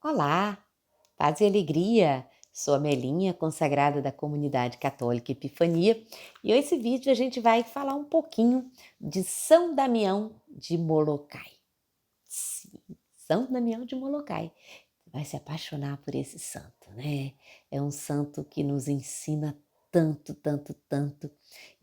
Olá, paz e alegria. Sou a Melinha, consagrada da comunidade católica Epifania, e esse vídeo a gente vai falar um pouquinho de São Damião de Molokai. Sim, São Damião de Molokai. Vai se apaixonar por esse santo, né? É um santo que nos ensina tanto, tanto, tanto.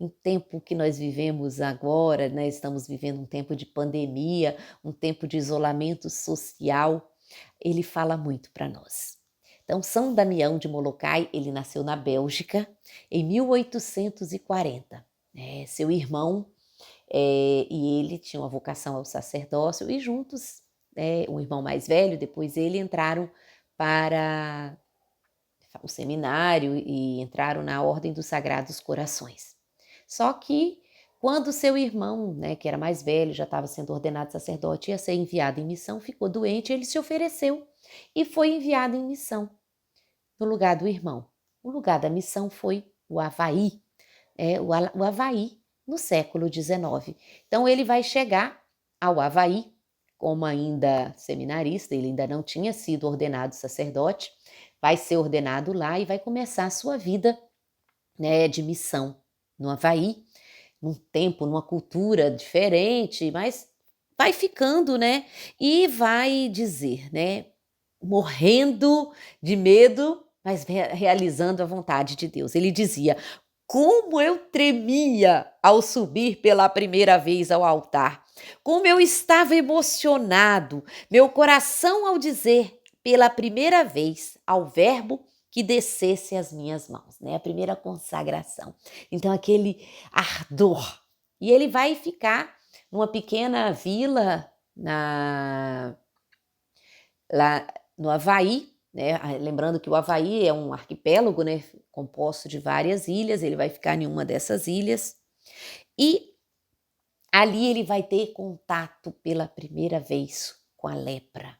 Em tempo que nós vivemos agora, né? Estamos vivendo um tempo de pandemia, um tempo de isolamento social. Ele fala muito para nós. Então, São Damião de Molokai, ele nasceu na Bélgica em 1840. Seu irmão e ele tinham uma vocação ao sacerdócio e juntos, o irmão mais velho, depois ele, entraram para o seminário e entraram na Ordem dos Sagrados Corações. Só que quando seu irmão, que era mais velho, já estava sendo ordenado sacerdote, ia ser enviado em missão, ficou doente, ele se ofereceu e foi enviado em missão no lugar do irmão. O lugar da missão foi o Havaí, o Havaí no século XIX. Então ele vai chegar ao Havaí como ainda seminarista, ele ainda não tinha sido ordenado sacerdote, vai ser ordenado lá e vai começar a sua vida, de missão no Havaí, num tempo, numa cultura diferente, mas vai ficando, e vai dizer, morrendo de medo, mas realizando a vontade de Deus. Ele dizia: como eu tremia ao subir pela primeira vez ao altar, como eu estava emocionado, meu coração ao dizer pela primeira vez ao Verbo que descesse às minhas mãos, a primeira consagração. Então aquele ardor. E ele vai ficar numa pequena vila lá no Havaí, lembrando que o Havaí é um arquipélago, composto de várias ilhas. Ele vai ficar em uma dessas ilhas e ali ele vai ter contato pela primeira vez com a lepra,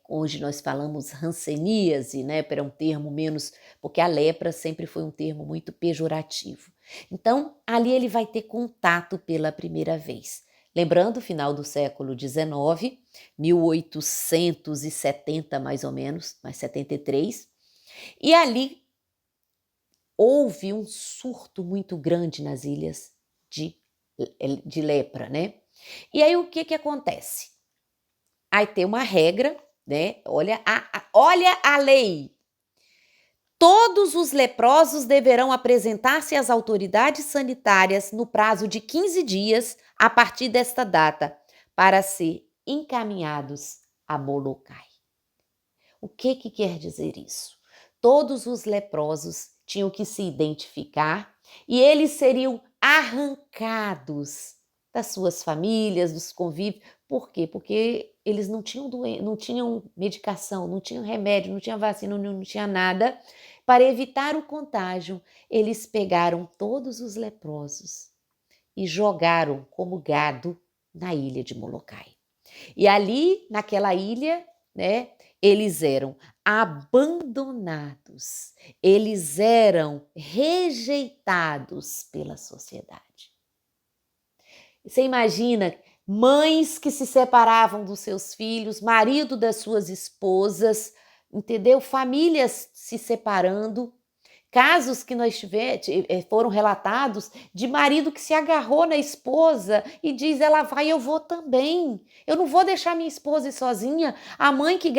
Hoje nós falamos hanseníase, para um termo menos, porque a lepra sempre foi um termo muito pejorativo. Então, ali ele vai ter contato pela primeira vez. Lembrando, final do século XIX, 1870 mais ou menos, mais 73, e ali houve um surto muito grande nas ilhas de lepra, E aí o que acontece? Aí tem uma regra, Olha a lei. Todos os leprosos deverão apresentar-se às autoridades sanitárias no prazo de 15 dias a partir desta data, para ser encaminhados a Molokai. O que quer dizer isso? Todos os leprosos tinham que se identificar e eles seriam arrancados das suas famílias, dos convívios. Por quê? Porque eles não tinham medicação, não tinham remédio, não tinha vacina, não tinha nada. Para evitar o contágio, eles pegaram todos os leprosos e jogaram como gado na ilha de Molokai. E ali, naquela ilha, eles eram abandonados, eles eram rejeitados pela sociedade. Você imagina mães que se separavam dos seus filhos, marido das suas esposas, entendeu? Famílias se separando. Casos que nós foram relatados de marido que se agarrou na esposa e diz: ela vai, eu vou também. Eu não vou deixar minha esposa ir sozinha. A mãe que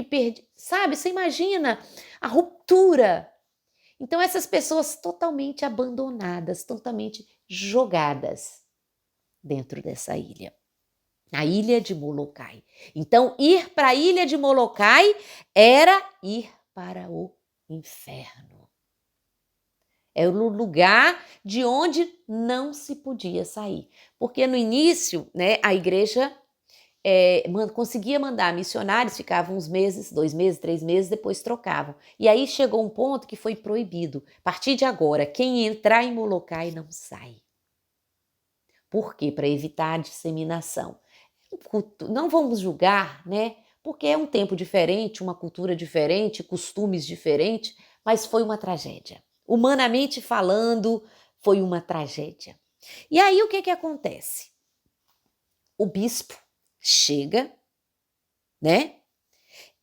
perde, sabe? Você imagina a ruptura. Então essas pessoas totalmente abandonadas, totalmente jogadas dentro dessa ilha. A ilha de Molokai. Então ir para a ilha de Molokai era ir para o inferno. Era o lugar de onde não se podia sair. Porque no início, a igreja conseguia mandar missionários, ficavam uns meses, 2 meses, 3 meses, depois trocavam. E aí chegou um ponto que foi proibido. A partir de agora, quem entrar em Molokai não sai. Por quê? Para evitar a disseminação. Não vamos julgar, porque é um tempo diferente, uma cultura diferente, costumes diferentes, mas foi uma tragédia. Humanamente falando, foi uma tragédia. E aí o que acontece? O bispo chega,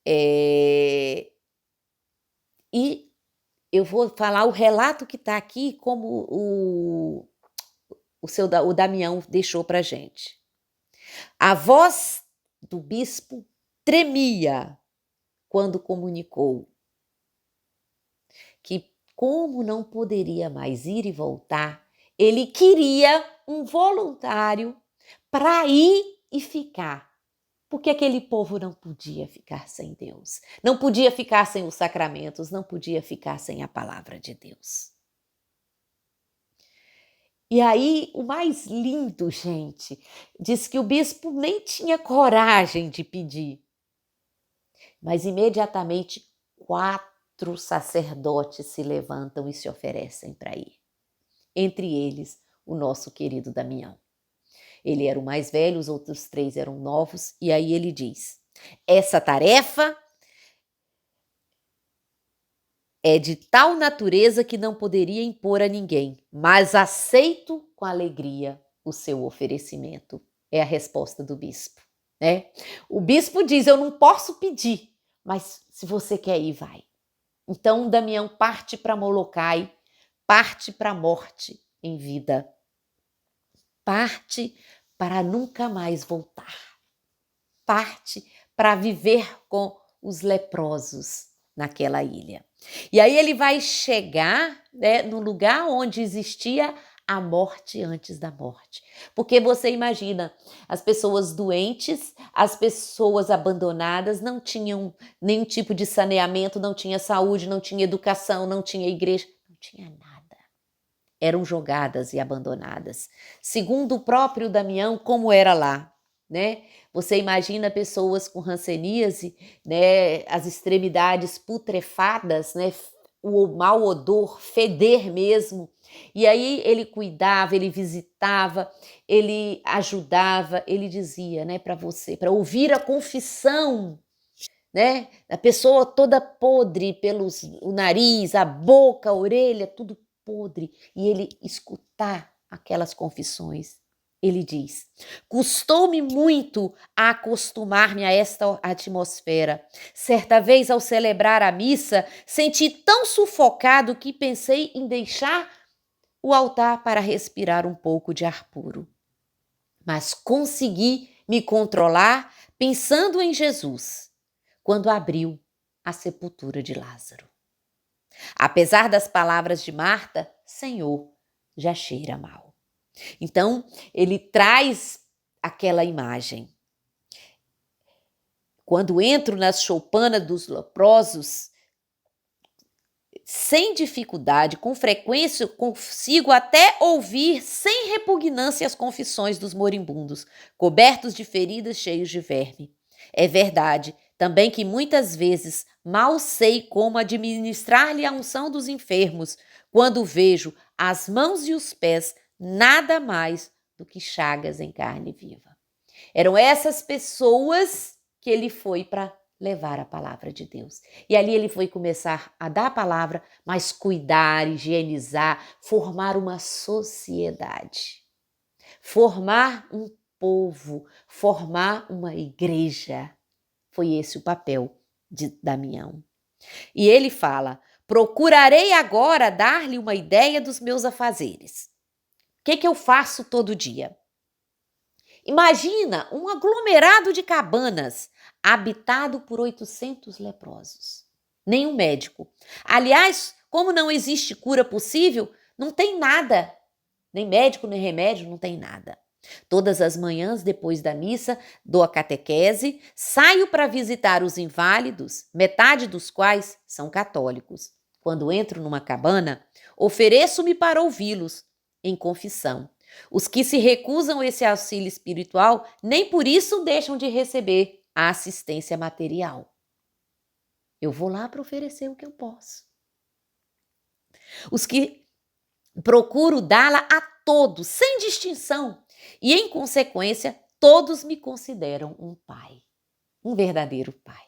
E eu vou falar o relato que está aqui, como o Damião deixou para gente. A voz do bispo tremia quando comunicou que, como não poderia mais ir e voltar, ele queria um voluntário para ir e ficar, porque aquele povo não podia ficar sem Deus, não podia ficar sem os sacramentos, não podia ficar sem a palavra de Deus. E aí, o mais lindo, gente, diz que o bispo nem tinha coragem de pedir, mas imediatamente 4 sacerdotes se levantam e se oferecem para ir. Entre eles, o nosso querido Damião. Ele era o mais velho, os outros 3 eram novos, e aí ele diz: essa tarefa é de tal natureza que não poderia impor a ninguém, mas aceito com alegria o seu oferecimento. É a resposta do bispo, né? O bispo diz: eu não posso pedir, mas se você quer ir, vai. Então Damião parte para Molokai, parte para a morte em vida, parte para nunca mais voltar, parte para viver com os leprosos naquela ilha. E aí ele vai chegar, né, no lugar onde existia a morte antes da morte. Porque você imagina, as pessoas doentes, as pessoas abandonadas, não tinham nenhum tipo de saneamento, não tinha saúde, não tinha educação, não tinha igreja, não tinha nada. Eram jogadas e abandonadas. Segundo o próprio Damião, como era lá, né? Você imagina pessoas com hanseníase, né? As extremidades putrefadas, né? O mau odor, feder mesmo. E aí ele cuidava, ele visitava, ele ajudava, ele dizia, né, para você, para ouvir a confissão, né? A pessoa toda podre pelos o nariz, a boca, a orelha, tudo podre, e ele escutar aquelas confissões. Ele diz: custou-me muito a acostumar-me a esta atmosfera. Certa vez, ao celebrar a missa, senti tão sufocado que pensei em deixar o altar para respirar um pouco de ar puro. Mas consegui me controlar pensando em Jesus, quando abriu a sepultura de Lázaro. Apesar das palavras de Marta, Senhor, já cheira mal. Então, ele traz aquela imagem. Quando entro nas choupanas dos leprosos, sem dificuldade, com frequência, consigo até ouvir sem repugnância as confissões dos moribundos, cobertos de feridas, cheios de verme. É verdade também que muitas vezes mal sei como administrar-lhe a unção dos enfermos, quando vejo as mãos e os pés nada mais do que chagas em carne viva. Eram essas pessoas que ele foi para levar a palavra de Deus. E ali ele foi começar a dar a palavra, mas cuidar, higienizar, formar uma sociedade, formar um povo, formar uma igreja. Foi esse o papel de Damião. E ele fala: procurarei agora dar-lhe uma ideia dos meus afazeres. O que eu faço todo dia? Imagina um aglomerado de cabanas habitado por 800 leprosos. Nenhum médico. Aliás, como não existe cura possível, não tem nada. Nem médico, nem remédio, não tem nada. Todas as manhãs, depois da missa, dou a catequese, saio para visitar os inválidos, metade dos quais são católicos. Quando entro numa cabana, ofereço-me para ouvi-los, em confissão. Os que se recusam esse auxílio espiritual nem por isso deixam de receber a assistência material. Eu vou lá para oferecer o que eu posso. Os que procuro dá-la a todos, sem distinção, e em consequência, todos me consideram um pai, um verdadeiro pai.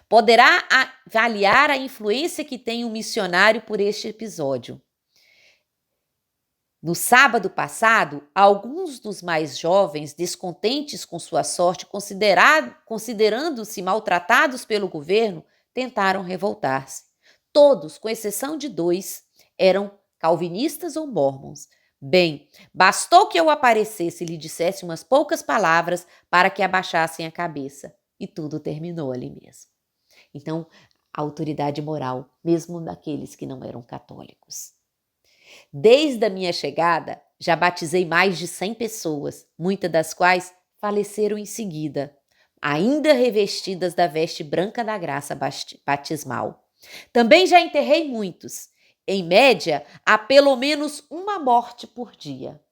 Poderá avaliar a influência que tem um missionário por este episódio. No sábado passado, alguns dos mais jovens, descontentes com sua sorte, considerando-se maltratados pelo governo, tentaram revoltar-se. Todos, com exceção de 2, eram calvinistas ou mormons. Bem, bastou que eu aparecesse e lhe dissesse umas poucas palavras para que abaixassem a cabeça. E tudo terminou ali mesmo. Então, a autoridade moral, mesmo daqueles que não eram católicos. Desde a minha chegada, já batizei mais de 100 pessoas, muitas das quais faleceram em seguida, ainda revestidas da veste branca da graça batismal. Também já enterrei muitos. Em média, há pelo menos uma morte por dia.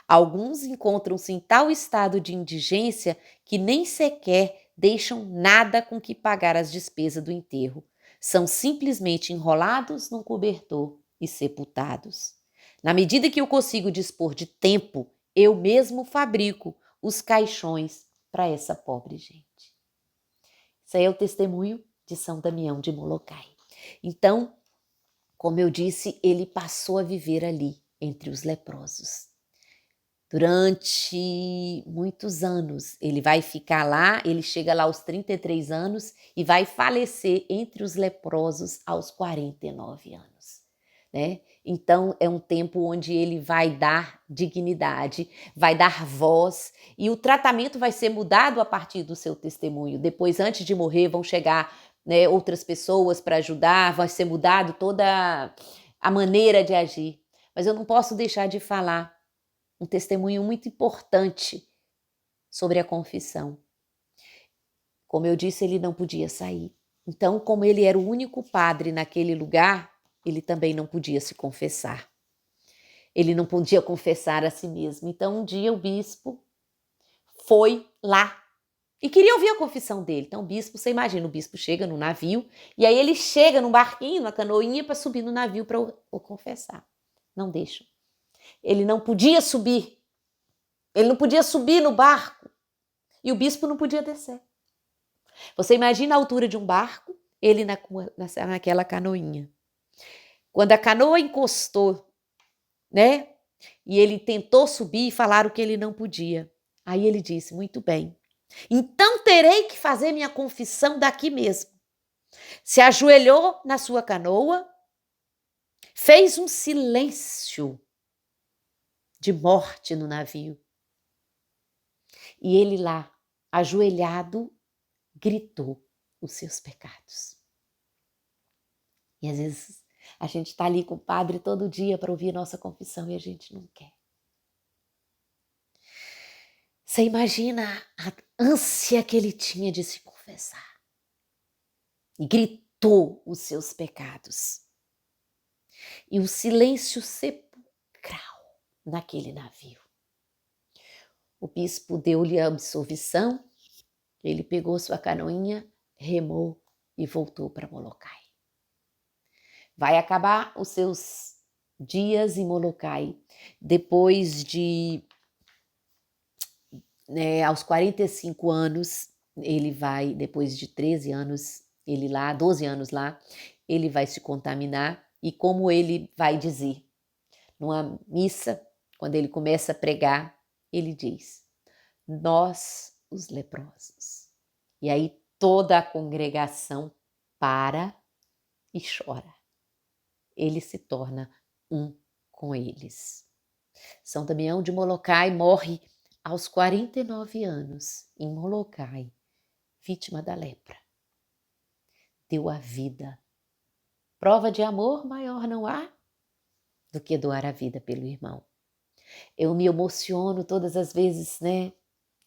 Alguns encontram-se em tal estado de indigência que nem sequer deixam nada com que pagar as despesas do enterro. São simplesmente enrolados num cobertor e sepultados. Na medida que eu consigo dispor de tempo, eu mesmo fabrico os caixões para essa pobre gente. Isso aí é o testemunho de São Damião de Molokai. Então, como eu disse, ele passou a viver ali, entre os leprosos. Durante muitos anos, ele vai ficar lá, ele chega lá aos 33 anos e vai falecer entre os leprosos aos 49 anos, né? Então, é um tempo onde ele vai dar dignidade, vai dar voz e o tratamento vai ser mudado a partir do seu testemunho. Depois, antes de morrer, vão chegar, né, outras pessoas para ajudar, vai ser mudado toda a maneira de agir. Mas eu não posso deixar de falar um testemunho muito importante sobre a confissão. Como eu disse, ele não podia sair. Então, como ele era o único padre naquele lugar, ele também não podia se confessar. Ele não podia confessar a si mesmo. Então, um dia o bispo foi lá e queria ouvir a confissão dele. Então, o bispo, você imagina, o bispo chega no navio e aí ele chega num barquinho, numa canoinha, para subir no navio para o confessar. Não deixam. Ele não podia subir. Ele não podia subir no barco e o bispo não podia descer. Você imagina a altura de um barco, ele naquela canoinha. Quando a canoa encostou, né? E ele tentou subir e falaram que ele não podia. Aí ele disse, muito bem, então terei que fazer minha confissão daqui mesmo. Se ajoelhou na sua canoa, fez um silêncio de morte no navio. E ele lá, ajoelhado, gritou os seus pecados. E às vezes a gente está ali com o padre todo dia para ouvir nossa confissão e a gente não quer. Você imagina a ânsia que ele tinha de se confessar. E gritou os seus pecados. E o silêncio sepulcral naquele navio. O bispo deu-lhe a absolvição, ele pegou sua canoinha, remou e voltou para Molokai. Vai acabar os seus dias em Molokai. Depois de, aos 45 anos, ele vai, depois de 13 anos, 12 anos lá, ele vai se contaminar. E como ele vai dizer, numa missa, quando ele começa a pregar, ele diz, nós os leprosos. E aí toda a congregação para e chora. Ele se torna um com eles. São Damião de Molokai morre aos 49 anos em Molokai, vítima da lepra. Deu a vida. Prova de amor maior não há do que doar a vida pelo irmão. Eu me emociono todas as vezes,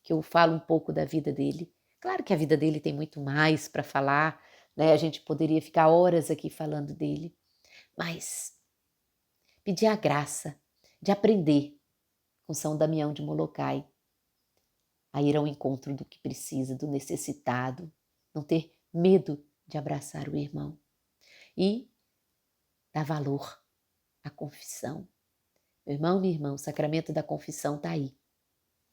que eu falo um pouco da vida dele. Claro que a vida dele tem muito mais para falar, A gente poderia ficar horas aqui falando dele. Mas pedir a graça de aprender com São Damião de Molokai a ir ao encontro do que precisa, do necessitado, não ter medo de abraçar o irmão e dar valor à confissão. Meu irmão, minha irmã, o sacramento da confissão está aí,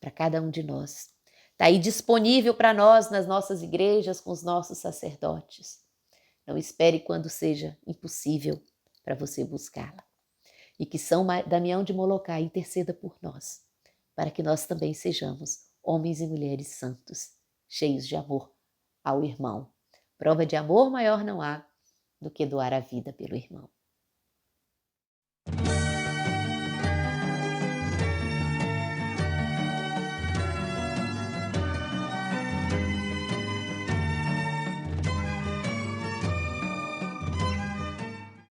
para cada um de nós. Está aí disponível para nós nas nossas igrejas, com os nossos sacerdotes. Não espere quando seja impossível para você buscá-la. e que São Damião de Molokai interceda por nós, para que nós também sejamos homens e mulheres santos, cheios de amor ao irmão. Prova de amor maior não há do que doar a vida pelo irmão.